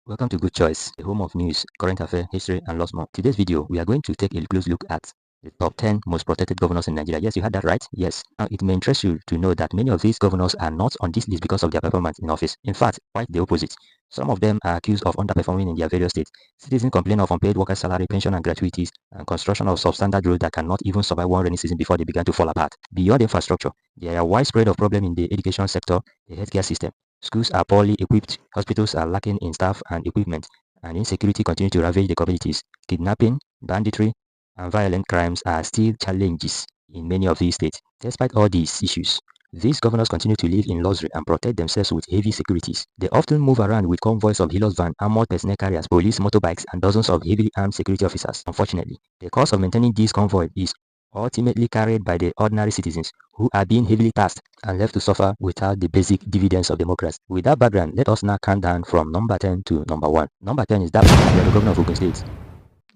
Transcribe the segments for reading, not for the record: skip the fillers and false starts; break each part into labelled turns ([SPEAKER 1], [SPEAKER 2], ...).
[SPEAKER 1] Welcome to Good Choice, the home of news, current affairs, history, and lots more. Today's video, we are going to take a close look at the top 10 most protected governors in Nigeria. Yes, you heard that right. Yes. Now, it may interest you to know that many of these governors are not on this list because of their performance in office. In fact, quite the opposite. Some of them are accused of underperforming in their various states. Citizens complain of unpaid worker salary, pension and gratuities, and construction of substandard roads that cannot even survive one rainy season before they began to fall apart. Beyond infrastructure, there are widespread of problems in the education sector, the healthcare system. Schools are poorly equipped, hospitals are lacking in staff and equipment, and insecurity continues to ravage the communities. Kidnapping, banditry, and violent crimes are still challenges in many of these states. Despite all these issues, these governors continue to live in luxury and protect themselves with heavy securities. They often move around with convoys of Hilux van, armored personnel carriers, police motorbikes, and dozens of heavily armed security officers. Unfortunately, the cost of maintaining these convoys is ultimately carried by the ordinary citizens who are being heavily taxed and left to suffer without the basic dividends of democracy. With that background, let us now count down from number 10 to number 1. Number 10 is Dapo Abiodun, governor of Ogun State.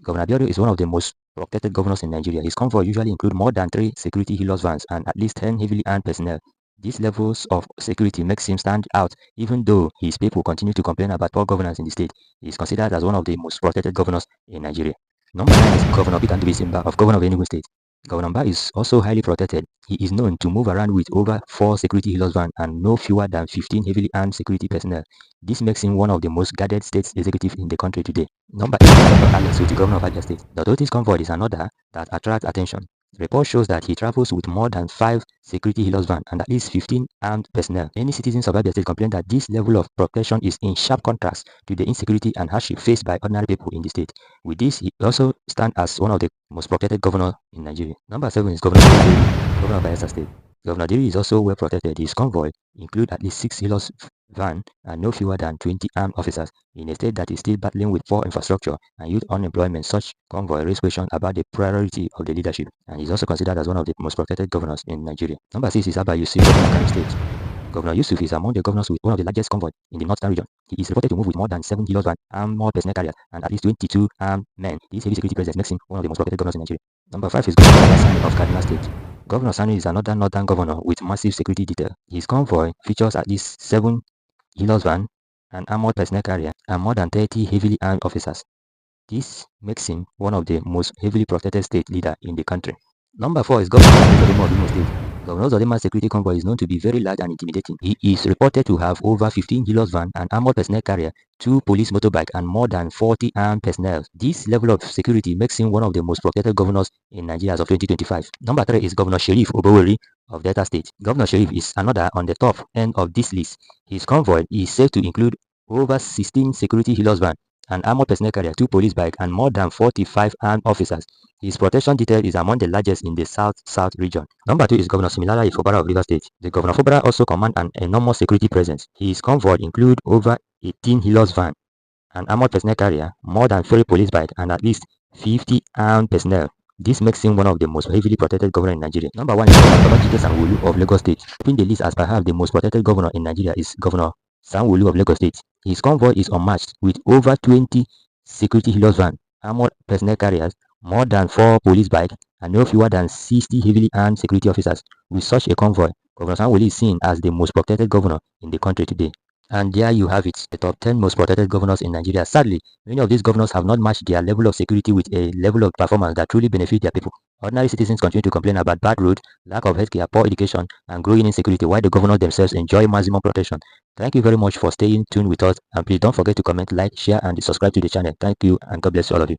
[SPEAKER 1] Governor Abiodun is one of the most protected governors in Nigeria. His convoy usually include more than 3 security Hilux vans and at least 10 heavily armed personnel. These levels of security makes him stand out even though his people continue to complain about poor governance in the state. He is considered as one of the most protected governors in Nigeria. Number 9 is Governor Peter Ndubisi Mba of Governor of Enugu State. Governor Mba is also highly protected. He is known to move around with over 4 security Hilux vans and no fewer than 15 heavily armed security personnel. This makes him one of the most guarded state executives in the country today. Number 8 is Dr. Alex Oti, governor of Abia State. The Oti's convoy is another that attracts attention. The report shows that he travels with more than 5 security Hilux vans and at least 15 armed personnel. Many citizens of Abia State complain that this level of protection is in sharp contrast to the insecurity and hardship faced by ordinary people in the state. With this, he also stands as one of the most protected governors in Nigeria. Number 7 is Governor Diri, governor of Bayelsa State. Governor Diri is also well protected. His convoy include at least 6 Hilux vans and no fewer than 20 armed officers. In a state that is still battling with poor infrastructure and youth unemployment, such convoy raise questions about the priority of the leadership, and is also considered as one of the most protected governors in Nigeria. Number 6 is Abba Yusuf, governor of Kano State. Governor Yusuf is among the governors with one of the largest convoy in the northern region. He is reported to move with more than 7 Hilux vans, armored personnel carriers, and at least 22 armed men. This heavy security presence makes him one of the most protected governors in Nigeria. Number 5 is Governor Sani of Kaduna State. Governor Sani is another northern governor with massive security detail. His convoy features at least 7 Hilux vans, an armored personnel carrier, and more than 30 heavily armed officers. This makes him one of the most heavily protected state leader in the country. Number 4 is Governor Uzodinma of Imo State. Governor Uzodinma's security convoy is known to be very large and intimidating. He is reported to have over 15 Hilux vans, an armored personnel carrier, 2 police motorbikes, and more than 40 armed personnel. This level of security makes him one of the most protected governors in Nigeria as of 2025. Number 3 is Governor Sheriff Oboweri of Delta State. Governor Sheriff is another on the top end of this list. His convoy is said to include over 16 security Hilux vans, an armored personnel carrier, 2 police bikes, and more than 45 armed officers. His protection detail is among the largest in the South region. Number 2 is Governor Similala Ifobara of Rivers State. The Governor of Ifobara also commands an enormous security presence. His convoy include over 18 Hilux vans, an armored personnel carrier, more than 30 police bikes, and at least 50 armed personnel. This makes him one of the most heavily protected governors in Nigeria. Number 1 is Governor Babajide Sanwo-Olu of Lagos State. Topping the list as perhaps the most protected governor in Nigeria is Governor Sanwo-Olu of Lagos State. His convoy is unmatched with over 20 security Hilux vans, armored personnel carriers, more than 4 police bikes, and no fewer than 60 heavily armed security officers. With such a convoy, Governor Sanwo-Olu is seen as the most protected governor in the country today. And there you have it, the top 10 most protected governors in Nigeria. Sadly, many of these governors have not matched their level of security with a level of performance that truly benefits their people. Ordinary citizens continue to complain about bad roads, lack of healthcare, poor education, and growing insecurity, while the governors themselves enjoy maximum protection. Thank you very much for staying tuned with us, and please don't forget to comment, like, share, and subscribe to the channel. Thank you, and God bless all of you.